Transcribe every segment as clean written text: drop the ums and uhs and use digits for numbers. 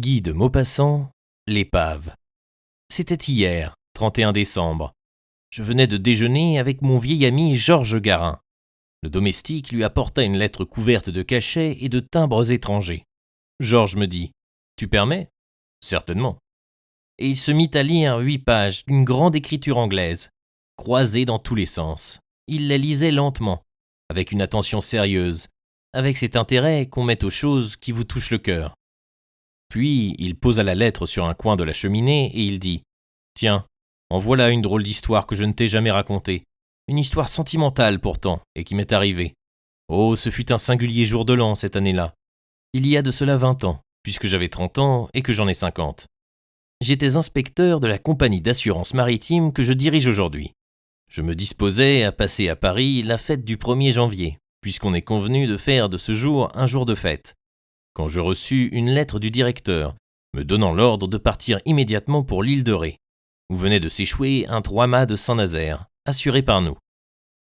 Guy de Maupassant, l'épave. C'était hier, 31 décembre. Je venais de déjeuner avec mon vieil ami Georges Garin. Le domestique lui apporta une lettre couverte de cachets et de timbres étrangers. Georges me dit « Tu permets ?»« Certainement. » Et il se mit à lire 8 pages d'une grande écriture anglaise, croisées dans tous les sens. Il les lisait lentement, avec une attention sérieuse, avec cet intérêt qu'on met aux choses qui vous touchent le cœur. Puis il posa la lettre sur un coin de la cheminée et il dit « Tiens, en voilà une drôle d'histoire que je ne t'ai jamais racontée. Une histoire sentimentale pourtant, et qui m'est arrivée. Oh, ce fut un singulier jour de l'an cette année-là. Il y a de cela 20 ans, puisque j'avais 30 ans et que j'en ai 50. J'étais inspecteur de la compagnie d'assurance maritime que je dirige aujourd'hui. Je me disposais à passer à Paris la fête du 1er janvier, puisqu'on est convenu de faire de ce jour un jour de fête. Quand je reçus une lettre du directeur, me donnant l'ordre de partir immédiatement pour l'île de Ré, où venait de s'échouer un 3-mâts de Saint-Nazaire, assuré par nous.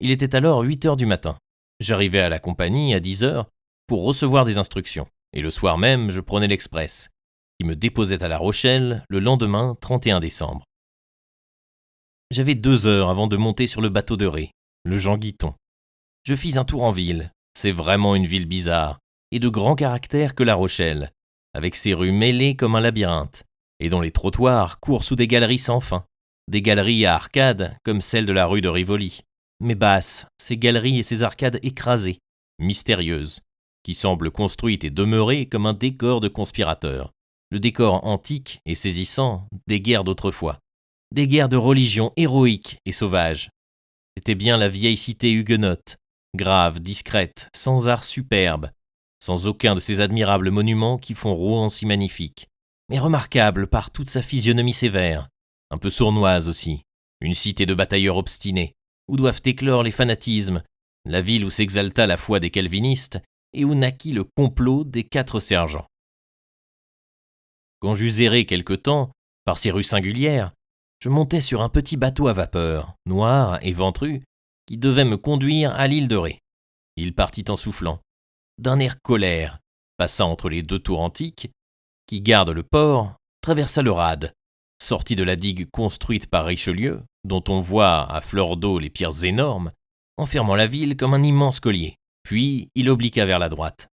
Il était alors 8 heures du matin. J'arrivais à la compagnie à 10 heures pour recevoir des instructions, et le soir même, je prenais l'express, qui me déposait à La Rochelle le lendemain 31 décembre. J'avais 2 heures avant de monter sur le bateau de Ré, le Jean Guiton. Je fis un tour en ville. C'est vraiment une ville bizarre, et de grand caractère que La Rochelle, avec ses rues mêlées comme un labyrinthe, et dont les trottoirs courent sous des galeries sans fin, des galeries à arcades comme celle de la rue de Rivoli, mais basses, ces galeries et ces arcades écrasées, mystérieuses, qui semblent construites et demeurées comme un décor de conspirateurs, le décor antique et saisissant des guerres d'autrefois, des guerres de religion héroïques et sauvages. C'était bien la vieille cité huguenote, grave, discrète, sans art superbe, sans aucun de ces admirables monuments qui font Rouen si magnifique, mais remarquable par toute sa physionomie sévère, un peu sournoise aussi, une cité de batailleurs obstinés, où doivent éclore les fanatismes, la ville où s'exalta la foi des calvinistes et où naquit le complot des 4 sergents. Quand j'eus erré quelque temps, par ces rues singulières, je montais sur un petit bateau à vapeur, noir et ventru, qui devait me conduire à l'île de Ré. Il partit en soufflant, d'un air colère, passa entre les 2 tours antiques, qui gardent le port, traversa le rade, sortit de la digue construite par Richelieu, dont on voit à fleur d'eau les pierres énormes, enfermant la ville comme un immense collier, puis il obliqua vers la droite.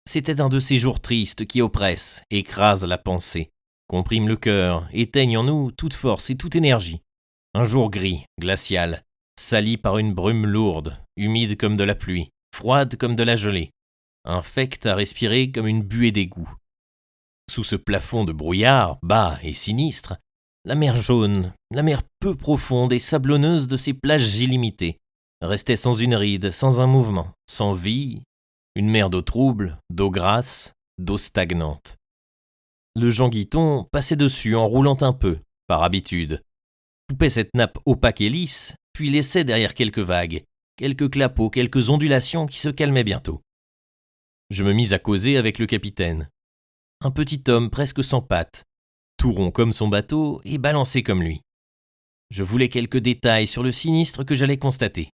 C'était un de ces jours tristes qui oppressent, écrasent la pensée, compriment le cœur, éteignent en nous toute force et toute énergie. Un jour gris, glacial, sali par une brume lourde, humide comme de la pluie, froide comme de la gelée, infecte à respirer comme une buée d'égout. Sous ce plafond de brouillard, bas et sinistre, la mer jaune, la mer peu profonde et sablonneuse de ces plages illimitées, restait sans une ride, sans un mouvement, sans vie, une mer d'eau trouble, d'eau grasse, d'eau stagnante. Le Jean Guiton passait dessus en roulant un peu, par habitude, coupait cette nappe opaque et lisse, puis laissait derrière quelques vagues, quelques clapots, quelques ondulations qui se calmaient bientôt. Je me mis à causer avec le capitaine. Un petit homme presque sans pattes, tout rond comme son bateau et balancé comme lui. Je voulais quelques détails sur le sinistre que j'allais constater.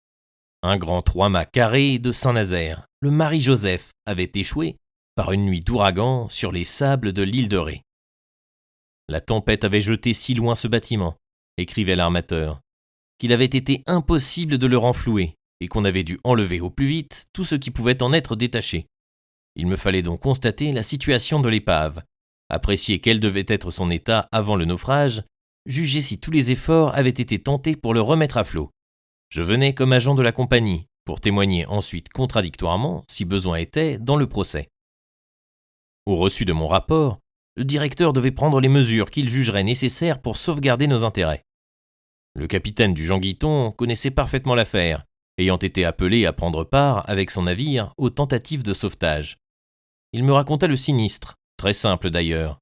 Un grand 3-mâts carré de Saint-Nazaire, le Marie-Joseph, avait échoué, par une nuit d'ouragan, sur les sables de l'île de Ré. La tempête avait jeté si loin ce bâtiment, écrivait l'armateur, qu'il avait été impossible de le renflouer et qu'on avait dû enlever au plus vite tout ce qui pouvait en être détaché. Il me fallait donc constater la situation de l'épave, apprécier quel devait être son état avant le naufrage, juger si tous les efforts avaient été tentés pour le remettre à flot. Je venais comme agent de la compagnie, pour témoigner ensuite contradictoirement, si besoin était, dans le procès. Au reçu de mon rapport, le directeur devait prendre les mesures qu'il jugerait nécessaires pour sauvegarder nos intérêts. Le capitaine du Jean Guiton connaissait parfaitement l'affaire, ayant été appelé à prendre part, avec son navire, aux tentatives de sauvetage. Il me raconta le sinistre, très simple d'ailleurs.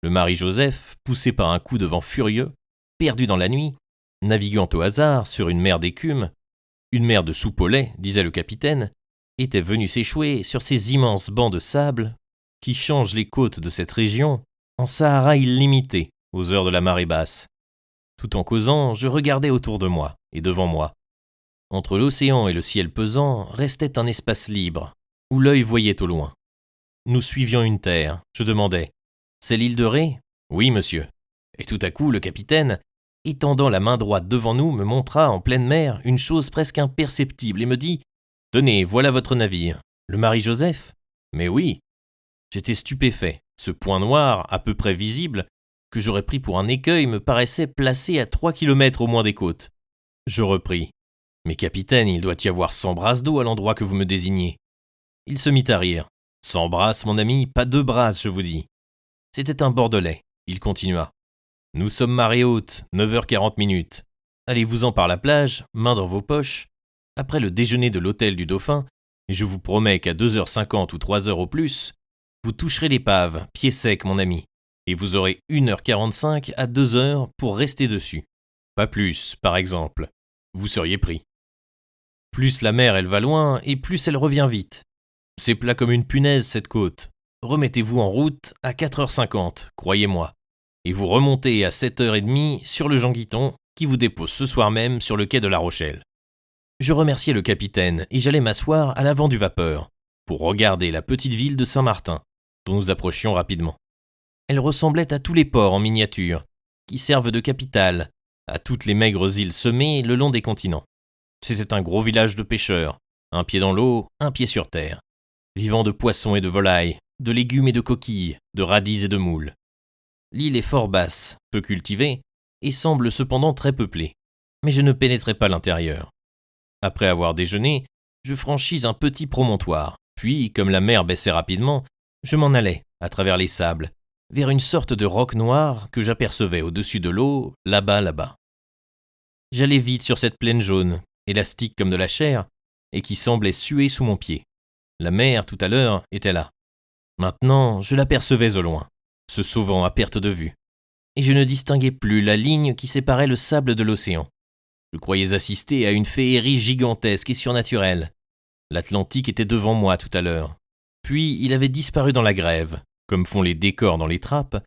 Le Marie-Joseph, poussé par un coup de vent furieux, perdu dans la nuit, naviguant au hasard sur une mer d'écume, une mer de soupe au lait, disait le capitaine, était venu s'échouer sur ces immenses bancs de sable qui changent les côtes de cette région en Sahara illimité aux heures de la marée basse. Tout en causant, je regardais autour de moi et devant moi. Entre l'océan et le ciel pesant restait un espace libre, où l'œil voyait au loin. Nous suivions une terre. Je demandais C'est l'île de Ré ? Oui, monsieur. Et tout à coup, le capitaine, étendant la main droite devant nous, me montra en pleine mer une chose presque imperceptible et me dit « Tenez, voilà votre navire. Le Marie-Joseph » ? Mais oui. J'étais stupéfait. Ce point noir, à peu près visible, que j'aurais pris pour un écueil, me paraissait placé à 3 kilomètres au moins des côtes. Je repris. « Mais capitaine, il doit y avoir 100 brasses d'eau à l'endroit que vous me désignez. » Il se mit à rire. « 100 brasses, mon ami, pas 2 brasses, je vous dis. » C'était un Bordelais. Il continua. « Nous sommes marée haute, 9h40. Allez-vous-en par la plage, main dans vos poches. Après le déjeuner de l'hôtel du Dauphin, et je vous promets qu'à 2h50 ou 3h au plus, vous toucherez l'épave, pied sec, mon ami, et vous aurez 1h45 à 2h pour rester dessus. Pas plus, par exemple. Vous seriez pris. Plus la mer elle va loin, et plus elle revient vite. C'est plat comme une punaise, cette côte. Remettez-vous en route à 4h50, croyez-moi, et vous remontez à 7h30 sur le Jean Guiton, qui vous dépose ce soir même sur le quai de La Rochelle. » Je remerciai le capitaine et j'allais m'asseoir à l'avant du vapeur pour regarder la petite ville de Saint-Martin, dont nous approchions rapidement. Elle ressemblait à tous les ports en miniature, qui servent de capitale à toutes les maigres îles semées le long des continents. C'était un gros village de pêcheurs, un pied dans l'eau, un pied sur terre, vivant de poissons et de volailles, de légumes et de coquilles, de radis et de moules. L'île est fort basse, peu cultivée, et semble cependant très peuplée, mais je ne pénétrai pas l'intérieur. Après avoir déjeuné, je franchis un petit promontoire, puis, comme la mer baissait rapidement, je m'en allai, à travers les sables, vers une sorte de roc noir que j'apercevais au-dessus de l'eau, là-bas. J'allais vite sur cette plaine jaune, élastique comme de la chair, et qui semblait suer sous mon pied. La mer, tout à l'heure, était là. Maintenant, je l'apercevais au loin, se sauvant à perte de vue, et je ne distinguais plus la ligne qui séparait le sable de l'océan. Je croyais assister à une féerie gigantesque et surnaturelle. L'Atlantique était devant moi tout à l'heure. Puis il avait disparu dans la grève, comme font les décors dans les trappes,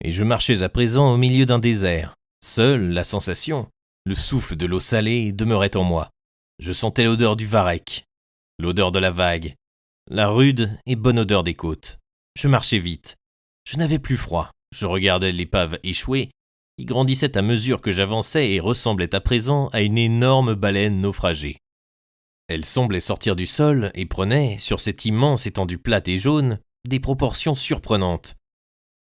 et je marchais à présent au milieu d'un désert. Seule la sensation, le souffle de l'eau salée demeurait en moi. Je sentais l'odeur du varech, l'odeur de la vague, la rude et bonne odeur des côtes. Je marchais vite. Je n'avais plus froid. Je regardais l'épave échouée, qui grandissait à mesure que j'avançais et ressemblait à présent à une énorme baleine naufragée. Elle semblait sortir du sol et prenait, sur cette immense étendue plate et jaune, des proportions surprenantes.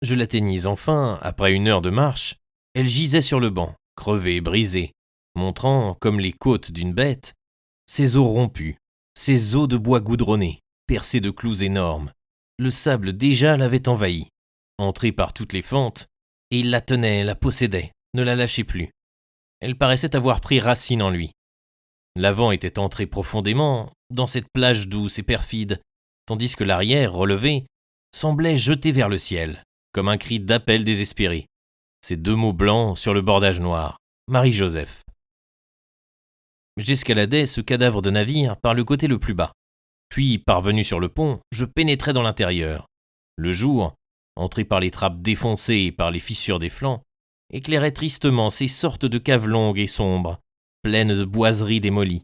Je l'atteignis enfin, après 1 heure de marche. Elle gisait sur le banc, crevée, brisée, montrant, comme les côtes d'une bête, ses os rompus, ses os de bois goudronné, percés de clous énormes. Le sable déjà l'avait envahie, entré par toutes les fentes, et il la tenait, la possédait, ne la lâchait plus. Elle paraissait avoir pris racine en lui. L'avant était entré profondément dans cette plage douce et perfide, tandis que l'arrière, relevé, semblait jeté vers le ciel, comme un cri d'appel désespéré. Ces 2 mots blancs sur le bordage noir. Marie-Joseph. J'escaladais ce cadavre de navire par le côté le plus bas. Puis, parvenu sur le pont, je pénétrais dans l'intérieur. Le jour, entré par les trappes défoncées et par les fissures des flancs, éclairait tristement ces sortes de caves longues et sombres, pleines de boiseries démolies.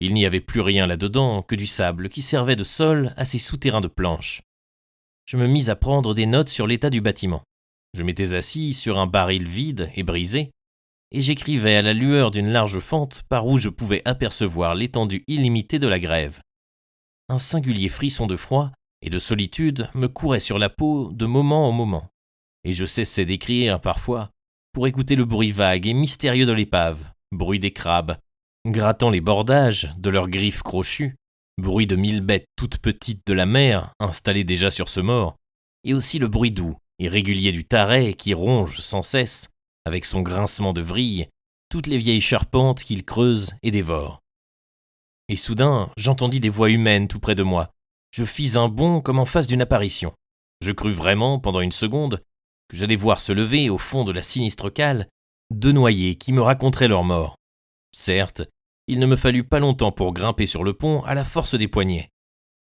Il n'y avait plus rien là-dedans que du sable qui servait de sol à ces souterrains de planches. Je me mis à prendre des notes sur l'état du bâtiment. Je m'étais assis sur un baril vide et brisé, et j'écrivais à la lueur d'une large fente par où je pouvais apercevoir l'étendue illimitée de la grève. Un singulier frisson de froid et de solitude me courait sur la peau de moment en moment, et je cessais d'écrire parfois pour écouter le bruit vague et mystérieux de l'épave, bruit des crabes, grattant les bordages de leurs griffes crochues, bruit de 1000 bêtes toutes petites de la mer installées déjà sur ce mort, et aussi le bruit doux et régulier du taret qui ronge sans cesse, avec son grincement de vrille, toutes les vieilles charpentes qu'il creuse et dévore. Et soudain, j'entendis des voix humaines tout près de moi. Je fis un bond comme en face d'une apparition. Je crus vraiment, pendant une seconde, que j'allais voir se lever au fond de la sinistre cale 2 noyés qui me raconteraient leur mort. Certes, il ne me fallut pas longtemps pour grimper sur le pont à la force des poignets,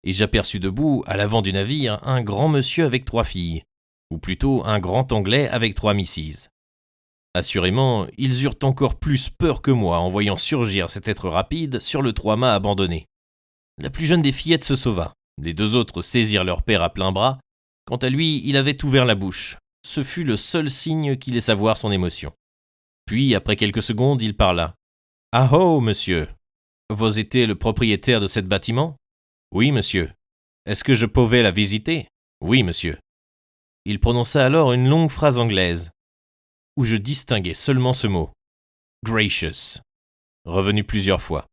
et j'aperçus debout, à l'avant du navire, un grand monsieur avec 3 filles, ou plutôt un grand Anglais avec 3 misses. Assurément, ils eurent encore plus peur que moi en voyant surgir cet être rapide sur le 3-mâts abandonné. La plus jeune des fillettes se sauva. Les 2 autres saisirent leur père à plein bras. Quant à lui, il avait ouvert la bouche, Ce fut le seul signe qui laissa voir son émotion. Puis, après quelques secondes, il parla. « Ah oh, monsieur, vous étiez le propriétaire de ce bâtiment ?»« Oui, monsieur. »« Est-ce que je pouvais la visiter ?»« Oui, monsieur. » Il prononça alors une longue phrase anglaise, où je distinguais seulement ce mot. « Gracious », revenu plusieurs fois.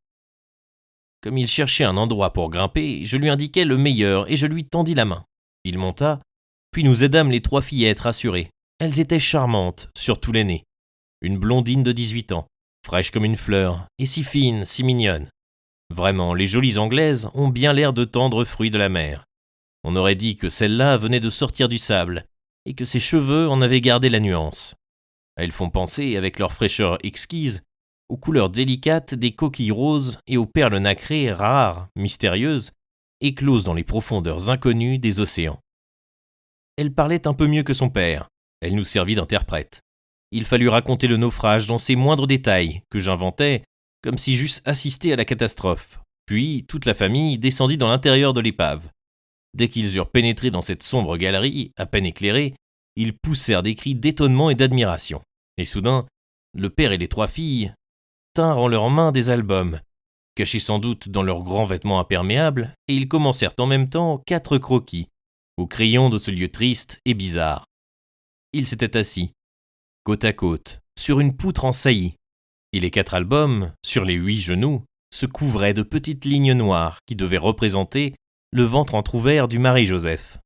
Comme il cherchait un endroit pour grimper, je lui indiquai le meilleur et je lui tendis la main. Il monta, puis nous aidâmes les 3 fillettes rassurées. Elles étaient charmantes, surtout l'aînée. Une blondine de 18 ans, fraîche comme une fleur, et si fine, si mignonne. Vraiment, les jolies Anglaises ont bien l'air de tendres fruits de la mer. On aurait dit que celle-là venait de sortir du sable, et que ses cheveux en avaient gardé la nuance. Elles font penser, avec leur fraîcheur exquise, aux couleurs délicates des coquilles roses et aux perles nacrées rares, mystérieuses, écloses dans les profondeurs inconnues des océans. Elle parlait un peu mieux que son père. Elle nous servit d'interprète. Il fallut raconter le naufrage dans ses moindres détails, que j'inventais, comme si j'eusse assisté à la catastrophe. Puis, toute la famille descendit dans l'intérieur de l'épave. Dès qu'ils eurent pénétré dans cette sombre galerie, à peine éclairée, ils poussèrent des cris d'étonnement et d'admiration. Et soudain, le père et les 3 filles tinrent en leurs mains des albums, cachés sans doute dans leurs grands vêtements imperméables, et ils commencèrent en même temps 4 croquis, au crayon de ce lieu triste et bizarre. Ils s'étaient assis, côte à côte, sur une poutre en saillie, et les 4 albums, sur les 8 genoux, se couvraient de petites lignes noires qui devaient représenter le ventre entrouvert du Marie-Joseph.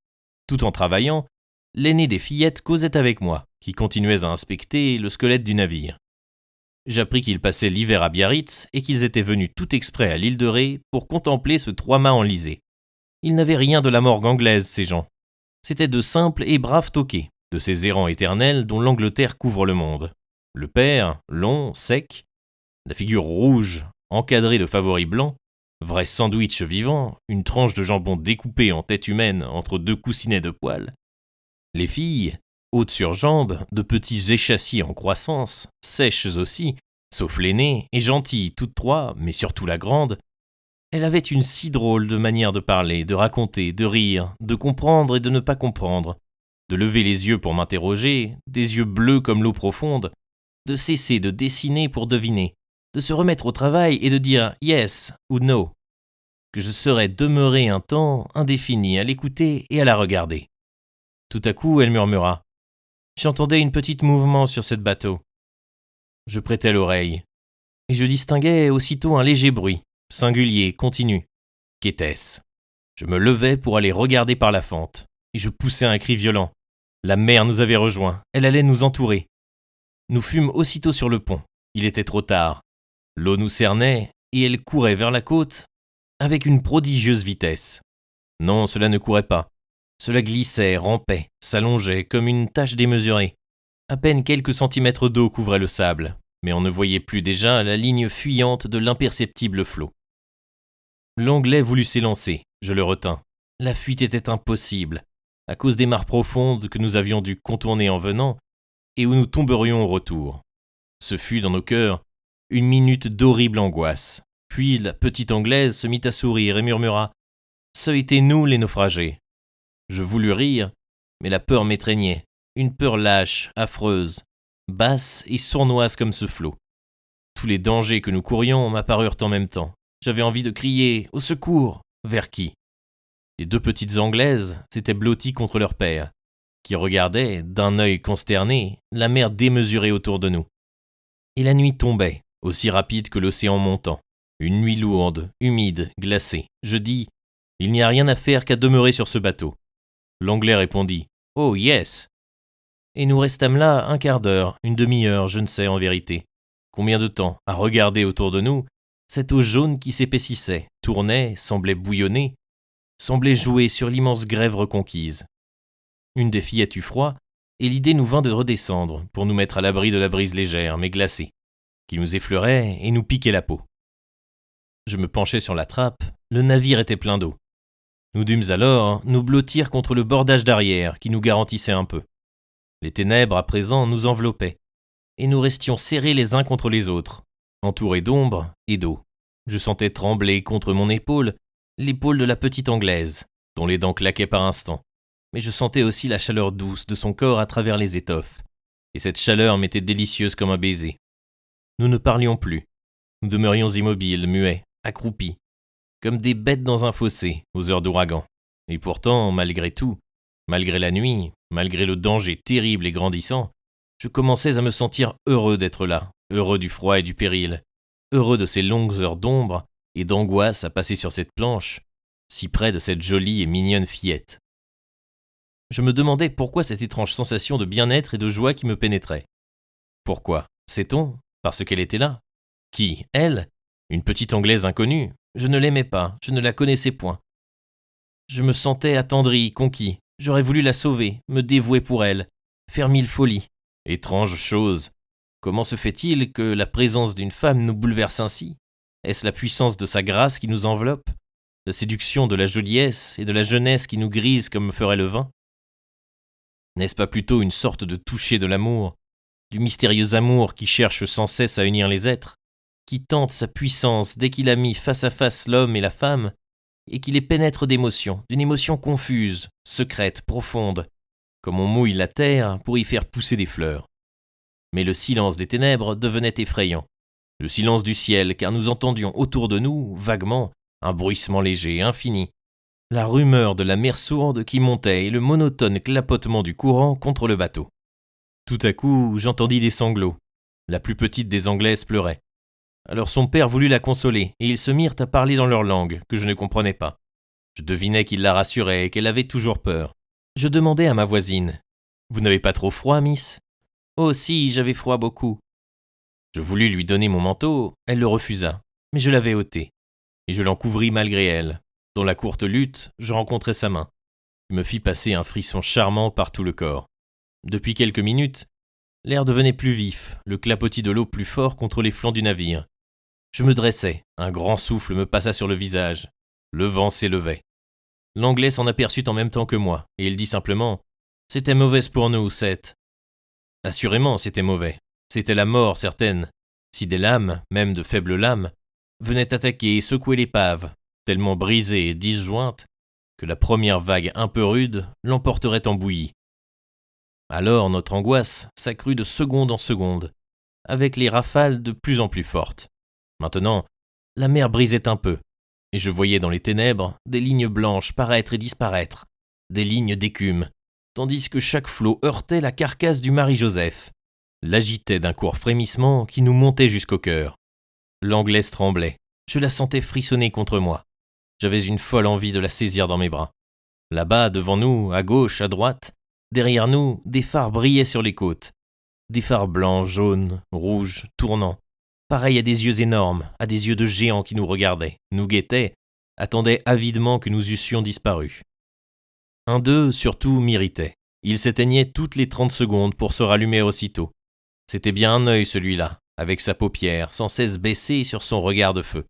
Tout en travaillant, l'aînée des fillettes causait avec moi, qui continuais à inspecter le squelette du navire. J'appris qu'ils passaient l'hiver à Biarritz et qu'ils étaient venus tout exprès à l'île de Ré pour contempler ce 3-mâts enlisé. Ils n'avaient rien de la morgue anglaise, ces gens. C'étaient de simples et braves toqués, de ces errants éternels dont l'Angleterre couvre le monde. Le père, long, sec, la figure rouge, encadrée de favoris blancs, vrai sandwich vivant, une tranche de jambon découpée en tête humaine entre 2 coussinets de poils. Les filles, hautes sur jambes, de petits échassiers en croissance, sèches aussi, sauf l'aînée, et gentilles toutes 3, mais surtout la grande. Elle avait une si drôle de manière de parler, de raconter, de rire, de comprendre et de ne pas comprendre, de lever les yeux pour m'interroger, des yeux bleus comme l'eau profonde, de cesser de dessiner pour deviner, de se remettre au travail et de dire « yes » ou « no », que je serais demeuré un temps indéfini à l'écouter et à la regarder. Tout à coup, elle murmura « J'entendais une petite mouvement sur cette bateau. » Je prêtai l'oreille, et je distinguai aussitôt un léger bruit, singulier, continu. Qu'était-ce ? Je me levai pour aller regarder par la fente, et je poussai un cri violent. La mer nous avait rejoints, elle allait nous entourer. Nous fûmes aussitôt sur le pont, il était trop tard. L'eau nous cernait, et elle courait vers la côte avec une prodigieuse vitesse. Non, cela ne courait pas. Cela glissait, rampait, s'allongeait comme une tache démesurée. À peine quelques centimètres d'eau couvraient le sable, mais on ne voyait plus déjà la ligne fuyante de l'imperceptible flot. L'Anglais voulut s'élancer, je le retins. La fuite était impossible, à cause des mares profondes que nous avions dû contourner en venant, et où nous tomberions au retour. Ce fut dans nos cœurs une minute d'horrible angoisse. Puis la petite Anglaise se mit à sourire et murmura « Ce étaient nous les naufragés ». Je voulus rire, mais la peur m'étreignait, une peur lâche, affreuse, basse et sournoise comme ce flot. Tous les dangers que nous courions m'apparurent en même temps. J'avais envie de crier « Au secours !» Vers qui ? Les 2 petites Anglaises s'étaient blotties contre leur père, qui regardait, d'un œil consterné, la mer démesurée autour de nous. Et la nuit tombait, aussi rapide que l'océan montant. Une nuit lourde, humide, glacée. Je dis « Il n'y a rien à faire qu'à demeurer sur ce bateau ». L'Anglais répondit « Oh, yes !» Et nous restâmes là 1/4 d'heure, une demi-heure, je ne sais en vérité. Combien de temps, à regarder autour de nous, cette eau jaune qui s'épaississait, tournait, semblait bouillonner, semblait jouer sur l'immense grève reconquise. Une des fillettes eut froid, et l'idée nous vint de redescendre, pour nous mettre à l'abri de la brise légère, mais glacée, qui nous effleurait et nous piquait la peau. Je me penchai sur la trappe, le navire était plein d'eau. Nous dûmes alors nous blottir contre le bordage d'arrière qui nous garantissait un peu. Les ténèbres, à présent, nous enveloppaient, et nous restions serrés les uns contre les autres, entourés d'ombre et d'eau. Je sentais trembler contre mon épaule l'épaule de la petite Anglaise, dont les dents claquaient par instants. mais je sentais aussi la chaleur douce de son corps à travers les étoffes, et cette chaleur m'était délicieuse comme un baiser. Nous ne parlions plus, nous demeurions immobiles, muets, accroupis, comme des bêtes dans un fossé, aux heures d'ouragan. Et pourtant, malgré tout, malgré la nuit, malgré le danger terrible et grandissant, je commençais à me sentir heureux d'être là, heureux du froid et du péril, heureux de ces longues heures d'ombre et d'angoisse à passer sur cette planche, si près de cette jolie et mignonne fillette. Je me demandais pourquoi cette étrange sensation de bien-être et de joie qui me pénétrait. Pourquoi? Sait-on? Parce qu'elle était là. Qui? Elle? Une petite Anglaise inconnue? Je ne l'aimais pas, je ne la connaissais point. Je me sentais attendri, conquis. J'aurais voulu la sauver, me dévouer pour elle, faire 1000 folies. Étrange chose. Comment se fait-il que la présence d'une femme nous bouleverse ainsi? Est-ce la puissance de sa grâce qui nous enveloppe? La séduction de la joliesse et de la jeunesse qui nous grise comme ferait le vin? N'est-ce pas plutôt une sorte de toucher de l'amour, du mystérieux amour qui cherche sans cesse à unir les êtres, qui tente sa puissance dès qu'il a mis face à face l'homme et la femme, et qui les pénètre d'émotion, d'une émotion confuse, secrète, profonde, comme on mouille la terre pour y faire pousser des fleurs. Mais le silence des ténèbres devenait effrayant, le silence du ciel, car nous entendions autour de nous, vaguement, un bruissement léger, infini, la rumeur de la mer sourde qui montait et le monotone clapotement du courant contre le bateau. Tout à coup, j'entendis des sanglots. La plus petite des Anglaises pleurait. Alors son père voulut la consoler, et ils se mirent à parler dans leur langue, que je ne comprenais pas. Je devinais qu'il la rassurait et qu'elle avait toujours peur. Je demandai à ma voisine, « Vous n'avez pas trop froid, miss ?»« Oh si, j'avais froid beaucoup. » Je voulus lui donner mon manteau, elle le refusa, mais je l'avais ôté, et je l'en couvris malgré elle. Dans la courte lutte, je rencontrai sa main, qui me fit passer un frisson charmant par tout le corps. Depuis quelques minutes, l'air devenait plus vif, le clapotis de l'eau plus fort contre les flancs du navire. Je me dressai, un grand souffle me passa sur le visage. Le vent s'élevait. L'Anglais s'en aperçut en même temps que moi, et il dit simplement « C'était mauvaise pour nous, Seth. » Assurément, c'était mauvais. C'était la mort certaine, si des lames, même de faibles lames, venaient attaquer et secouer l'épave, tellement brisée et disjointe que la première vague un peu rude l'emporterait en bouillie. Alors notre angoisse s'accrut de seconde en seconde, avec les rafales de plus en plus fortes. Maintenant, la mer brisait un peu, et je voyais dans les ténèbres des lignes blanches paraître et disparaître, des lignes d'écume, tandis que chaque flot heurtait la carcasse du Marie-Joseph, l'agitait d'un court frémissement qui nous montait jusqu'au cœur. L'Anglaise tremblait, je la sentais frissonner contre moi. J'avais une folle envie de la saisir dans mes bras. Là-bas, devant nous, à gauche, à droite, derrière nous, des phares brillaient sur les côtes. Des phares blancs, jaunes, rouges, tournants, pareils à des yeux énormes, à des yeux de géants qui nous regardaient, nous guettaient, attendaient avidement que nous eussions disparu. Un d'eux, surtout, m'irritait. Il s'éteignait toutes les 30 secondes pour se rallumer aussitôt. C'était bien un œil, celui-là, avec sa paupière, sans cesse baissée sur son regard de feu.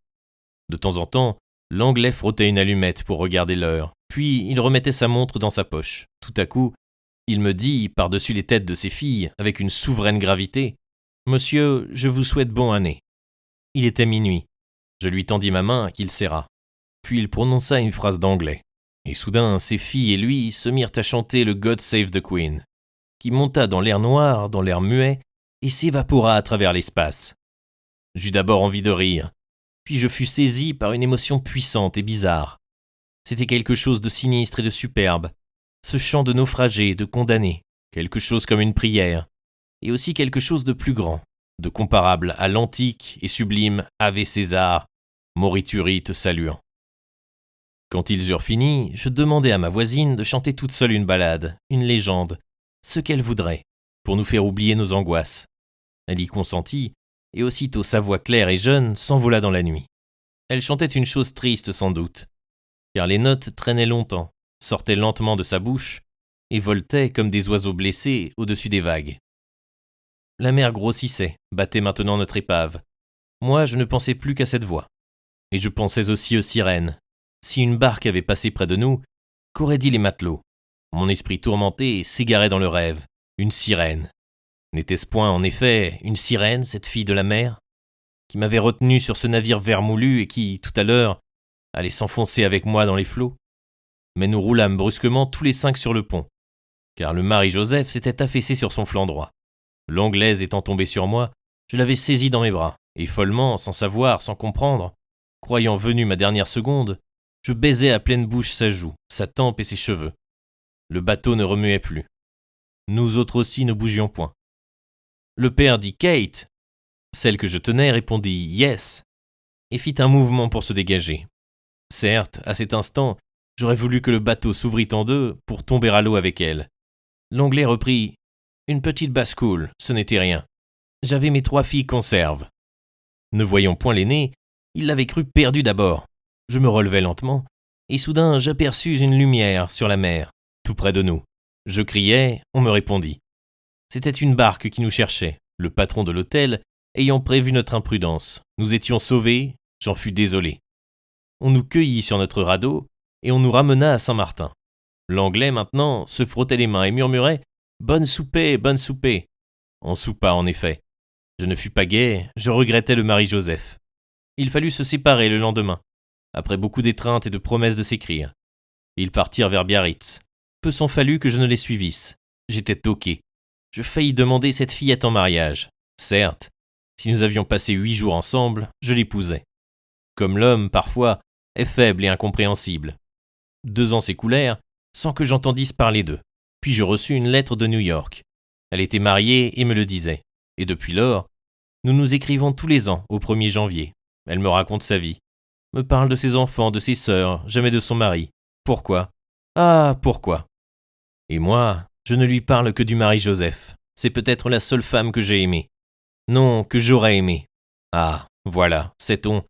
De temps en temps, l'Anglais frottait une allumette pour regarder l'heure, puis il remettait sa montre dans sa poche. Tout à coup, il me dit, par-dessus les têtes de ses filles, avec une souveraine gravité, « Monsieur, je vous souhaite bonne année. » Il était minuit. Je lui tendis ma main qu'il serra. Puis il prononça une phrase d'anglais. Et soudain, ses filles et lui se mirent à chanter le God Save the Queen, qui monta dans l'air noir, dans l'air muet, et s'évapora à travers l'espace. J'eus d'abord envie de rire, puis je fus saisi par une émotion puissante et bizarre. C'était quelque chose de sinistre et de superbe, ce chant de naufragés, de condamnés, quelque chose comme une prière, et aussi quelque chose de plus grand, de comparable à l'antique et sublime Ave César, Morituri te saluant. Quand ils eurent fini, je demandai à ma voisine de chanter toute seule une ballade, une légende, ce qu'elle voudrait, pour nous faire oublier nos angoisses. Elle y consentit, et aussitôt sa voix claire et jeune s'envola dans la nuit. Elle chantait une chose triste sans doute, car les notes traînaient longtemps, sortaient lentement de sa bouche, et voletaient comme des oiseaux blessés au-dessus des vagues. La mer grossissait, battait maintenant notre épave. Moi, je ne pensais plus qu'à cette voix. Et je pensais aussi aux sirènes. Si une barque avait passé près de nous, qu'auraient dit les matelots? Mon esprit tourmenté s'égarait dans le rêve. Une sirène. N'était-ce point, en effet, une sirène, cette fille de la mer, qui m'avait retenu sur ce navire vermoulu et qui, tout à l'heure, allait s'enfoncer avec moi dans les flots? mais nous roulâmes brusquement tous les 5 sur le pont, car le Marie-Joseph s'était affaissé sur son flanc droit. L'Anglaise étant tombée sur moi, je l'avais saisie dans mes bras, et follement, sans savoir, sans comprendre, croyant venue ma dernière seconde, je baisais à pleine bouche sa joue, sa tempe et ses cheveux. Le bateau ne remuait plus. Nous autres aussi ne bougions point. Le père dit « Kate !» Celle que je tenais répondit « Yes !» et fit un mouvement pour se dégager. Certes, à cet instant, j'aurais voulu que le bateau s'ouvrît en deux pour tomber à l'eau avec elle. L'Anglais reprit « Une petite basse-coule, ce n'était rien. J'avais mes 3 filles conserves. » Ne voyant point l'aînée, il l'avait cru perdue d'abord. Je me relevai lentement, et soudain j'aperçus une lumière sur la mer, tout près de nous. Je criai, on me répondit. C'était une barque qui nous cherchait, le patron de l'hôtel ayant prévu notre imprudence. Nous étions sauvés, j'en fus désolé. On nous cueillit sur notre radeau, et on nous ramena à Saint-Martin. L'Anglais, maintenant, se frottait les mains et murmurait « Bonne soupée, bonne soupée !» On soupa, en effet. Je ne fus pas gai, je regrettais le Marie-Joseph. Il fallut se séparer le lendemain, après beaucoup d'étreintes et de promesses de s'écrire. Ils partirent vers Biarritz. Peu s'en fallut que je ne les suivisse. J'étais toqué. Je faillis demander cette fillette en mariage. Certes, si nous avions passé 8 jours ensemble, je l'épousais. Comme l'homme, parfois, est faible et incompréhensible. 2 ans s'écoulèrent sans que j'entendisse parler d'eux. Puis je reçus une lettre de New York. Elle était mariée et me le disait. Et depuis lors, nous nous écrivons tous les ans au 1er janvier. Elle me raconte sa vie, me parle de ses enfants, de ses sœurs, jamais de son mari. Pourquoi ? Ah, pourquoi ? Et moi, je ne lui parle que du Marie-Joseph. C'est peut-être la seule femme que j'ai aimée. Non, que j'aurais aimée. Ah, voilà, sait-on.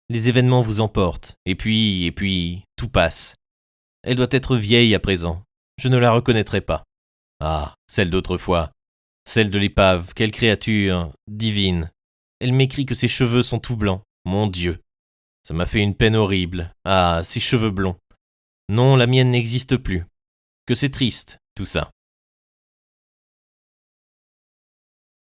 Les événements vous emportent, et puis, tout passe. Elle doit être vieille à présent. Je ne la reconnaîtrai pas. Ah, celle d'autrefois. Celle de l'épave, quelle créature, divine. Elle m'écrit que ses cheveux sont tout blancs. Mon Dieu. Ça m'a fait une peine horrible. Ah, ses cheveux blonds. Non, la mienne n'existe plus. Que c'est triste, tout ça.